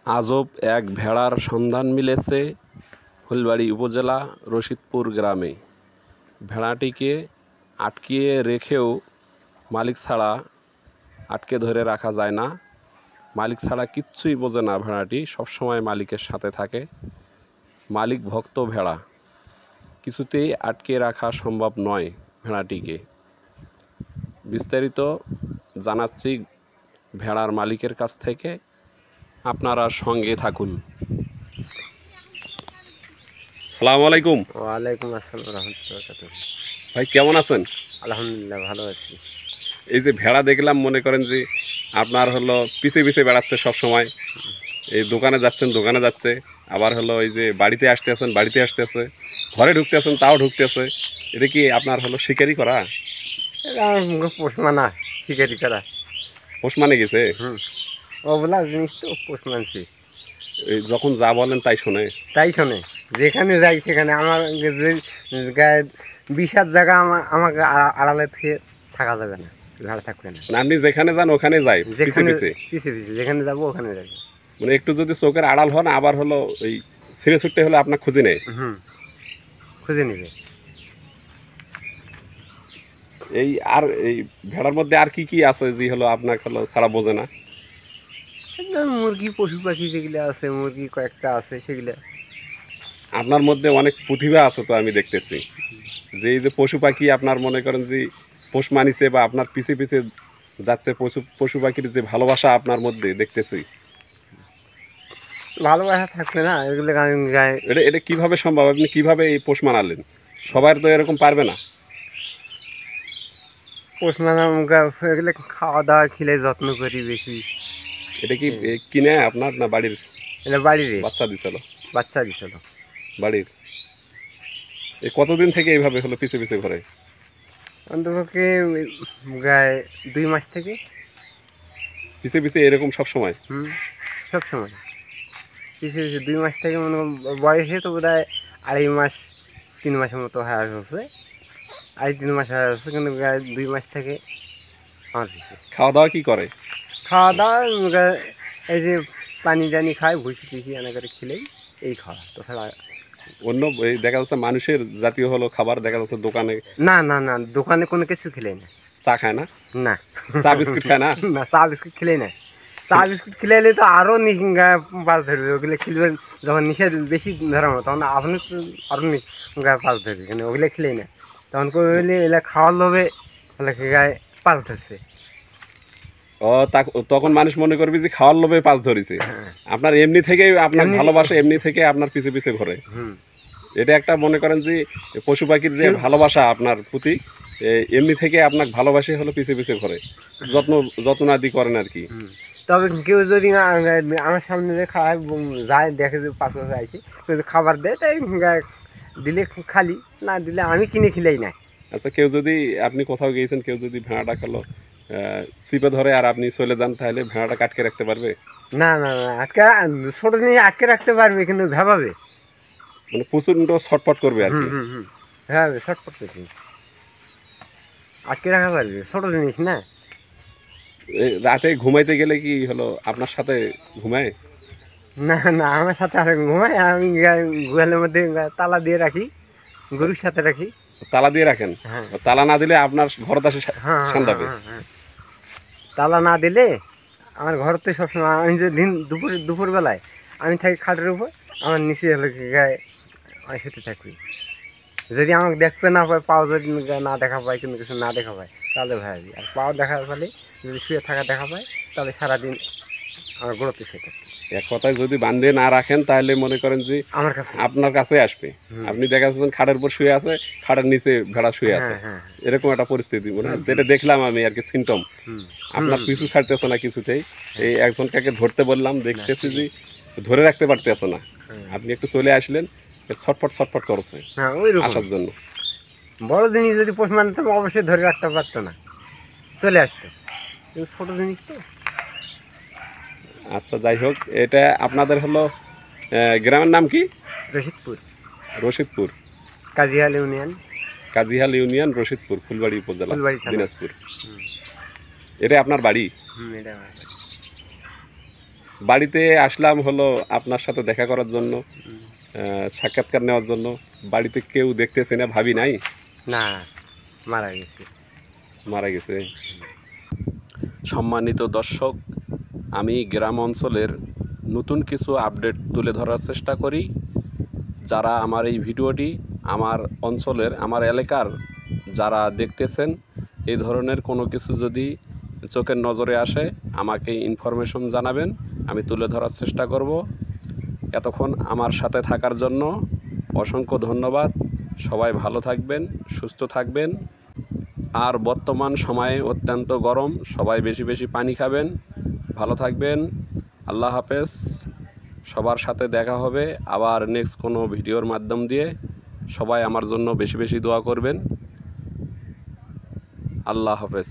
আজব এক ভেড়ার সন্ধান মিলেছে ফুলবাড়ী উপজেলা রশিদপুর গ্রামে। ভেড়াটিকে আটকিয়ে রেখেও মালিক ছাড়া আটকে ধরে রাখা যায় না। মালিক ছাড়া কিচ্ছুই বোঝে না ভেড়াটি, সবসময় মালিকের সাথে থাকে। মালিক ভক্ত ভেড়া, কিছুতেই আটকে রাখা সম্ভব নয় ভেড়াটিকে। বিস্তারিত জানাচ্ছি ভেড়ার মালিকের কাছ থেকে, আপনারা সঙ্গে থাকুন। সালামু আলাইকুম। ওয়ালাইকুম আসসালাম রহমতুল্লাহ। ভাই কেমন আছেন? আলহামদুলিল্লাহ ভালো আছি। এই যে ভেড়া দেখলাম, মনে করেন যে আপনার হলো পিছে পিছে বেড়াচ্ছে সব সময়। এই দোকানে যাচ্ছেন, দোকানে যাচ্ছে, আবার হলো এই যে বাড়িতে আসতে আছেন, বাড়িতে আসতেছে, ঘরে ঢুকতে আছেন, তাও ঢুকতেছে। এটা কি আপনার হলো শিকারি করা? এটা আমার পোষ মানা শিকারি করা। পোষ মানে গেছে? ওগুলা জিনিস তো পোষ মানছি। এই যখন যা বলেন তাই শোনে? তাই শোনে, যেখানে যাই সেখানে। আমার গায়ে 20 জায়গা আমাকে আড়ালে থেকে থাকা যাবে না, ঘাড়ে থাকবে না। মানে আপনি যেখানে যান ওখানে যাই, পিছে যেখানে পিছে? পিছে পিছে যেখানে যাবো ওখানে যাবো। মানে একটু যদি চোখের আড়াল হন, আবার হলো এই ছিঁড়ে ছুটতে হলে আপনার খুঁজে নেই? খুঁজে নিবে। এই আর এই ভেড়ার মধ্যে আর কি কি আছে যে হলো আপনার হলো সারা বোঝে না? মুরগি, পশু পাখি যেগুলো আছে, মুরগি কয়েকটা আছে সেগুলা। আপনার মধ্যে অনেক প্রতিভা আছে তো আমি দেখতেছি। যে এই যে পশু পাখি আপনার মনে করেন যে পোষ মানিছে বা আপনার পিছে পিছে যাচ্ছে, পশু পাখির যে ভালোবাসা আপনার মধ্যে দেখতেছি। ভালোবাসা থাকবে না এগুলো? আমি গায়ে এটা এটা কিভাবে সম্ভব? আপনি কিভাবে এই পোষ মানালেন? সবার তো এরকম পারবে না। পোষ মানা এগুলো খাওয়া দাওয়া খেলে যত্ন করি বেশি। এটা কি কিনে আপনার না বাড়ির? এটা বাড়ির বাচ্চা দিছিল? বাচ্চা দিছিল বাড়ির। এই কতদিন থেকে এইভাবে হলো পিছে পিছে ঘরে? অন্তপক্ষে গায়ে 2 মাস থেকে। পিছে পিছে এরকম সব সময়? সব সময় পিছিয়ে পিছিয়ে 2 মাস থেকে। মনে বয়সে তো বোধ হয় 2.5 মাস 3 মাসের মতো হয়ে আসছে, 2.5-3 মাস হয়ে আসছে, কিন্তু গায়ে 2 মাস থেকে আমার পিছিয়ে। খাওয়া দাওয়া কি করে? খাওয়া দাওয়া এই যে পানি টানি খায়, ভুসি টুসি এনে করে খেলেই এই খাওয়া, তাছাড়া অন্য এই দেখা যাচ্ছে মানুষের জাতীয় হলো খাবার দেখা যাচ্ছে দোকানে। না না না, দোকানে কোনো কিছু খেলেই না। চা খায় না? না। চা বিস্কুট খায় না? না, চা বিস্কুট খেলেই না। চা বিস্কুট খেলে তো আরও পাস ধরবে। ওগুলো খেলবে যখন নিষেধ বেশি ধরানো, তখন আপনি তো আরও গায়ে পাস ধরবে, কিন্তু ওগুলো খেলেই না। তখন করলে এগুলো খাওয়ার লোভে গায়ে পাস ধরছে। ও তখন মানুষ মনে করবে যে খাওয়ার লোভে পাঁচ ধরেছে। আপনার এমনি থেকেই আপনার ভালোবাসা, এমনি থেকে আপনার পিছে পিছে ঘোরে। এটা একটা মনে করেন যে পশু পাখির যে ভালোবাসা আপনার প্রতি, এমনি থেকে আপনার ভালোবাসে হলো পিছে পিছে ঘোরে, যত্নাদি করেন আর কি। তবে কেউ যদি আমার সামনে যে খাওয়ায় যায়, দেখে যে 5 বছর আইছে, কেউ যদি খাবার দেয় তাই দিলে খালি, না দিলে আমি কিনে খেলেই না। আচ্ছা, কেউ যদি আপনি কোথাও গিয়েছেন, কেউ যদি ভেড়াটা খেলো চিপে ধরে আর আপনি চলে যান, তাহলে ভেড়াটা আটকে রাখতে পারবে? না না না, আটকে ছোট নিয়ে আটকে রাখতে পারবে, কিন্তু ভেবাবে, মানে প্রচন্ড ছটফট করবে আর কি। ভেবাবে, ছটফট করবে, আটকে রাখা পারবে, ছোট জিনিস না। রাতে ঘুমাইতে গেলে কি হলো আপনার সাথে ঘুমায়? না না, আমার সাথে আর ঘুমায়। আমি গোয়ালের মধ্যে তালা দিয়ে রাখি, গরুর সাথে রাখি। তালা দিয়ে রাখেন? তালা না দিলে আপনার ঘর দাসে সান্দাবে? তালা না দিলে আমার ঘর তো সবসময়, আমি যে দুপুরবেলায় আমি থাকি খাটের উপর, আমার নিচে হলো গায়ে আমি শুতে থাকি। যদি আমাকে দেখতে না পায়, পাও যদি না দেখা পায়, কিন্তু কিছু না দেখা পায়, তাহলে ভাবি। আর পাও দেখা পেলে, যদি শুয়ে থাকা দেখা পায়, তাহলে সারাদিন আমার গোড়াতে শুয়ে থাকি। এক কথায় যদি বান্ধে না রাখেন, তাহলে মনে করেন যে আমার কাছে, আপনার কাছে আসবে। আপনি দেখা যাচ্ছেন খাটের উপর শুয়ে আছে, খাটের নিচে ভেড়া শুয়ে আছে, এরকম একটা পরিস্থিতি মনে হয়, যেটা দেখলাম আমি আর কি সিমটম। আপনার পিছু ছাড়তেছে না কিছুতেই। এই একজনকে ধরতে বললাম, দেখতেছি যে ধরে রাখতে পারতেছে না। আপনি একটু চলে আসলেন, ছটফট ছটফট করছে আসার জন্য। বড় জিনিস যদি পোষ মানতে, অবশ্যই ধরে রাখতে পারতো না, চলে আসতো, কিন্তু ছোট জিনিস তো। আচ্ছা, যাই হোক, এটা আপনাদের হলো গ্রামের নাম কি? রশিদপুর। রশিদপুর, কাজিহাল ইউনিয়ন। কাজিহাল ইউনিয়ন, রশিদপুর, ফুলবাড়ী উপজেলা, দিনাজপুর। এটা আপনার বাড়ি? এটা বাড়িতে আসলাম হলো আপনার সাথে দেখা করার জন্য, সাক্ষাৎকার নেওয়ার জন্য। বাড়িতে কেউ দেখতেছে না, ভাবি নাই? না, মারা গেছে। মারা গেছে। সম্মানিত দর্শক, আমি গ্রাম অঞ্চলের নতুন কিছু আপডেট তুলে ধরার চেষ্টা করি। যারা আমার এই ভিডিওটি আমার অঞ্চলের, আমার এলাকার যারা দেখতেছেন, এই ধরনের কোনো কিছু যদি চোখের নজরে আসে আমাকে ইনফরমেশন জানাবেন, আমি তুলে ধরার চেষ্টা করব। এতক্ষণ আমার সাথে থাকার জন্য অসংখ্য ধন্যবাদ। সবাই ভালো থাকবেন, সুস্থ থাকবেন। আর বর্তমান সময়ে অত্যন্ত গরম, সবাই বেশি বেশি পানি খাবেন, ভালো থাকবেন। আল্লাহ হাফেজ। সবার সাথে দেখা হবে আবার নেক্সট কোনো ভিডিওর মাধ্যম দিয়ে। সবাই আমার জন্য বেশি বেশি দোয়া করবেন। আল্লাহ হাফেজ।